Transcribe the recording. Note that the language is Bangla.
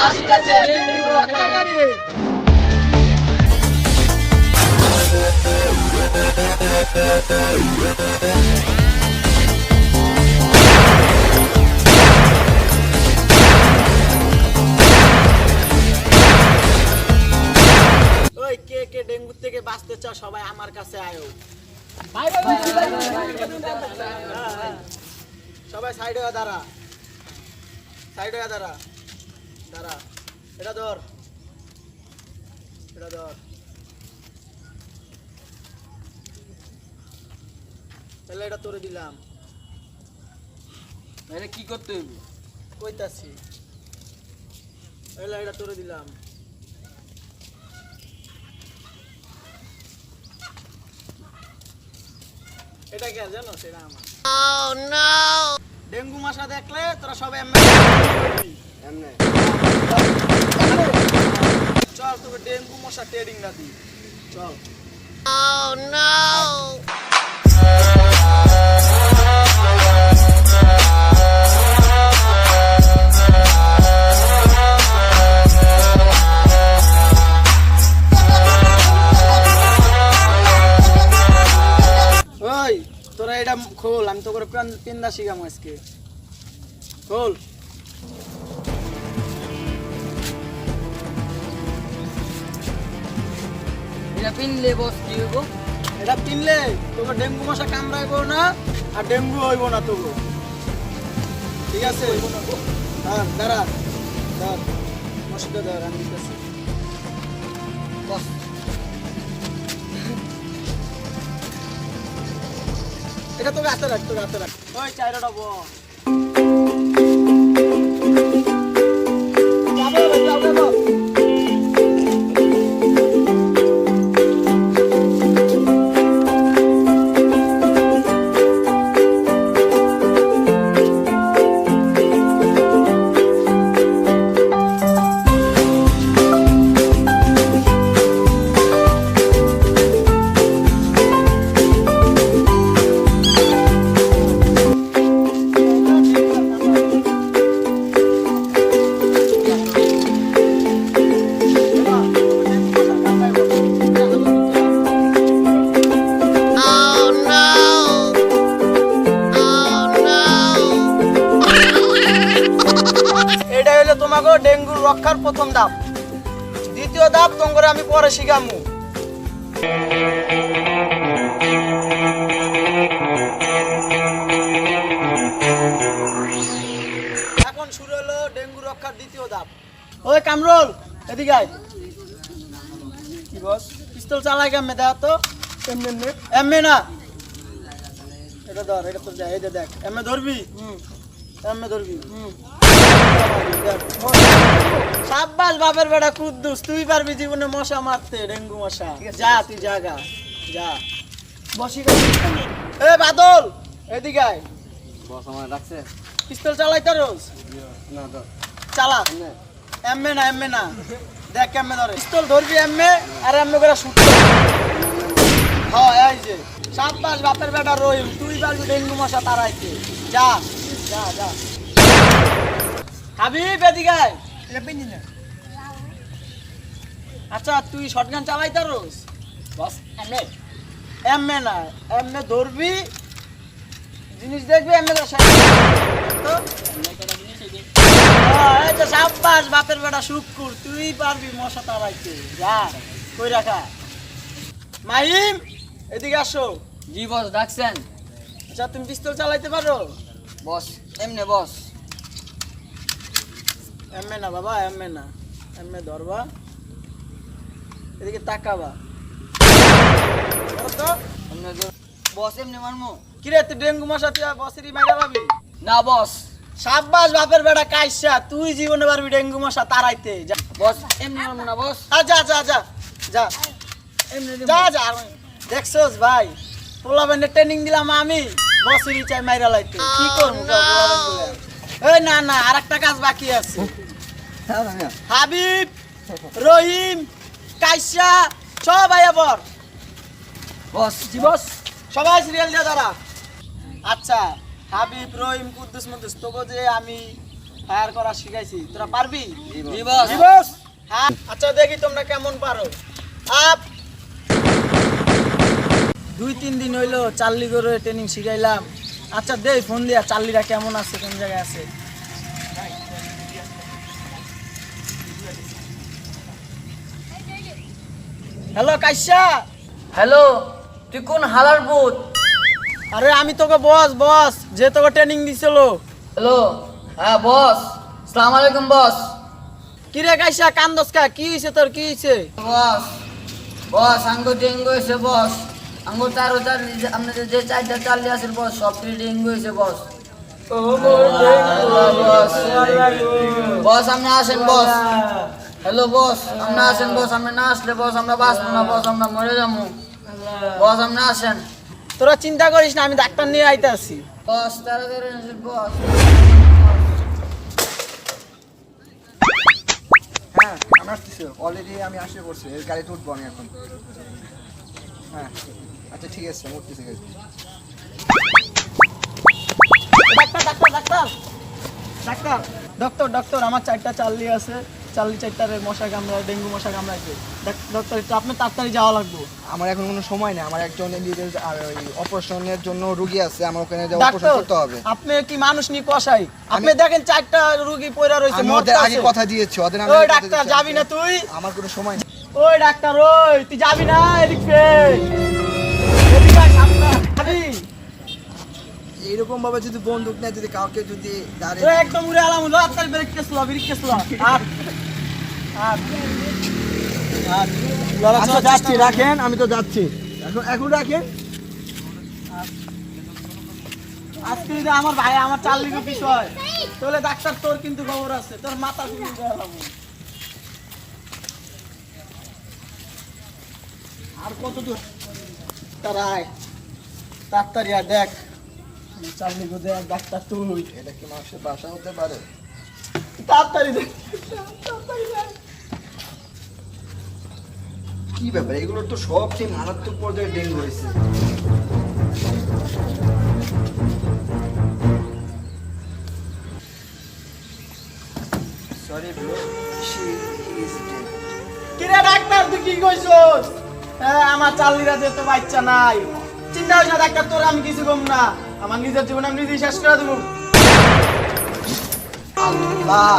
আসিতেছে ডেঙ্গু রক্ষাকারী। ওই কে কে ডেঙ্গু থেকে বাঁচতে চাও সবাই আমার কাছে আয়ো। সবাই সাইড হয়ে দাঁড়া, সাইড হয়ে দাঁড়া, দাঁড়া। এটা ধর, এটা ধর। তাহলে এটা তোরে দিলাম। এটা কি করতে হইব? কইতাছি, এটা তোরে দিলাম। এটা কে জানো? সেটা আমার। Oh no! ডেঙ্গু মশা দেখলে তোরা সবাই এমনি চল, তোকে ডেঙ্গু মশা ট্রেডিং না দি। চল। Oh no! ওই তোরা এটা খোল, আমি তো করে পিন্দা শিখাম আজকে। খোল। এটা পিনলে বস কি হইব? এটা পিনলে তোকে ডেঙ্গু মশা কামড়াইবো না আর ডেঙ্গু হইব না তোকে। ঠিক আছে? হ্যাঁ, দাঁড়া, ধর মশাটা ধর, আমি দিতেছি। বস এটা তোকে হাতে রাখ, তোকে হাতে রাখ। ওই চাইরাটা বল। তোমাকে ডেঙ্গুর রক্ষার প্রথম ধাপ। দ্বিতীয় ধাপ তোমাকে আমি পরে শিখামু। এখন শুরু হলো ডেঙ্গু রক্ষার দ্বিতীয় ধাপ। ওই কামরুল এদিকে আয়। কি বস? পিস্তল চালাই কেমনে দেখ তো। এমনি এমনি না, এটা ধর, এটা তোর যা, এই যে দেখ, এমনি ধরবি। এমনি ধরবি। সাব্বাস বাপের বেটা কুদ্দুস, তুই পারবি জীবনে মশা মারতে, ডেঙ্গু মশা। যা তুই জাগা, যা। বসি এ বাদল এদিকে আয়। বস আমার রাখছে পিস্তল চালাইতে রোজ? না তো চালা। এমএ না, এমএ না, দেখ কেমনে ধরে। পিস্তল ধরবি এমএ আর এমএ করে শুট করবি। হ্যাঁ, এই যে সাব্বাস বাপের বেটা রহিম, তুই পারবি ডেঙ্গু মশা তাড়াইতে। যা যা যা। হাবিব এদিকে আয়। আচ্ছা তুই শটগান চালাইতে রোজ? বস এমনি এমএ না, এমএ ধরবি, জিনিস দেখবি, এমএ এই যে সাব্বাস বাপের বেটা শুক্কুর, তুই পারবি মশা তাড়াইতে। যা কই রাখা। মাহিম এদিকে আসো। জি বস ডাকছেন? আচ্ছা তুমি পিস্তল চালাইতে পারো? বস এমনি বস। এমএ না বাবা, এমএ না, এমএ ধরবা, এদিকে তাকাবা। তো এমনি বস এমনি মারমু? কিরে তুই ডেঙ্গু মশা তুই বসেরই মাইরা পাবি? না বস। সাব্বাস বাপের বেটা কাইসা, তুই জীবনে পারবি ডেঙ্গু মশা তাড়াইতে। যা বস এমনি মারমু না বস। যা যা যা যা এমনি যা যা। দেখছোস ভাই, পোলাবেন্ডে ট্রেনিং দিলাম আমি, বসেরই চাই মাইরা লাইতে। কি করবো এই? না না, আর একটা কাজ বাকি আছে। হাবিব, রহিম, কাইসা সবাই আবার বস জি বস। সবাই সিরিয়াল দিয়ে দাঁড়া। আচ্ছা হাবিব, রহিম, কুদ্দুস মুদ্দুস, তোকে যে আমি ফায়ার করা শিখাইছি, তোরা পারবি? জি বস। জি বস। হ্যাঁ, আচ্ছা দেখি তোমরা কেমন পারো। আপ 2-3 দিন হইলো চার্লি করে ট্রেনিং শিখাইলাম। আচ্ছা দেই ফোন দিয়া চার্লিরা কেমন আছে, কোন জায়গায় আছে। হ্যালো কাইসা। হ্যালো, তুই কোন হালার পুত? আরে আমি তোকে বস যে তোকে ট্রেনিং দিছিল। হ্যালো, হ্যাঁ বস। আসসালামু আলাইকুম বস। কি রে কাইসা কান্দস কা, কি হইছে তোর, কি হইছে? বস, বস আঙ্গো ডেঙ্গু হয়েছে বস। আঙ্গো চারো চার আপনাদের যে চারটা চার্লি আছে বস, সবটি ডেঙ্গু হয়েছে বস। ও বস, বস আপনি আসেন বস। হ্যালো বস, আপনি আসেন বস। আপনি না আসলে বস আমরা বাঁচবো না বস, আমরা মরে যাবো। বস আপনি আসেন। তোরা চিন্তা করিস না, আমি ডাক্তার নিয়ে আইতে আসি। বস তাড়াতাড়ি আসেন বস। হ্যাঁ আমি আসতেছি, অলরেডি আমি আসে পড়ছি, এর গাড়িতে উঠবো আমি এখন। হ্যাঁ আচ্ছা ঠিক আছে, আমি উঠতেছি গাড়ি। ডক্টর আমার 4টা চার্লি আছে, চার্লি 4টারে মশা কামড়ায়, ডেঙ্গু মশা কামড়াইছে। ডক্টর একটু আপনার তাড়াতাড়ি যাওয়া লাগবে। আমার এখন কোনো সময় নেই, আমার একজন আর ওই অপারেশনের জন্য রুগী আছে, আমার ওখানে যে অপারেশন ডাক্তার করতে হবে। আপনি কি মানুষ নি কষাই? আপনি দেখেন 4টা রোগী পয়রা রইছে, আমি ওদের আগে কথা দিয়েছি, ওদের আমি ওই আগে কথা ডাক্তার দিয়েছি। যাবি না তুই? আমার কোনো সময় নেই। ওই ডাক্তার ওই তুই যাবি না এদিকে? এদিকে আয়, সামনে যাবি? এইরকম ভাবে যদি বন্দুক নেয়, যদি কাউকে যদি দাঁড়িয়ে ওই একদম উড়ে আলাম হলো, আপনার ব্রেক কেসলা আর আচ্ছা যাচ্ছি, রাখেন, আমি তো যাচ্ছি, এখন রাখেন। আজকে যদি আমার ভাই আমার চার্লিকে বিষয় তাহলে ডাক্তার তোর কিন্তু খবর আছে, তোর মাথা ঘুরিয়ে গেলাম। আর কত দূর তারাই ডাক্তার ইয়া দেখ, চার্লিকে দেখ, ডাক্তার তুই এটা কি মানুষের বাসা হতে পারে? তাড়াতাড়ি দেখ, তাড়াতাড়ি দেখ। কি ব্যাপার, এগুলো তো সবচেয়ে মারাত্মক পর্যায়ে ডেঙ্গু হয়েছে। Sorry bro, she is dead. কিরে ডাক্তার তুই কি কইছস? আমার চার্লিরা যেতে বাচ্চা নাই, চিন্তা হইছ না ডাক্তার, তোর আমি কিছু কম না, আমার নিজের জীবন আমি নিজেই শেষ করে দেবো। আল্লাহ